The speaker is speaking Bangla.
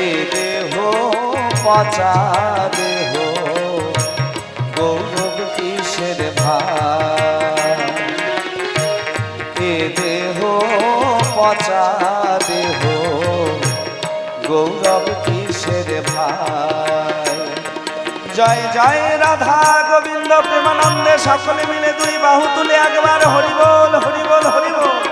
এ দেহ পচা দেহ গৌরব কিসের ভাই, এ দেহ পচা দেহ গৌরব কিসের ভাই। জয় জয় রাধা গোবিন্দ প্রেমানন্দে সকলে মিলে দুই বাহু তুলে একবার হরি বল হরি বল হরি বল।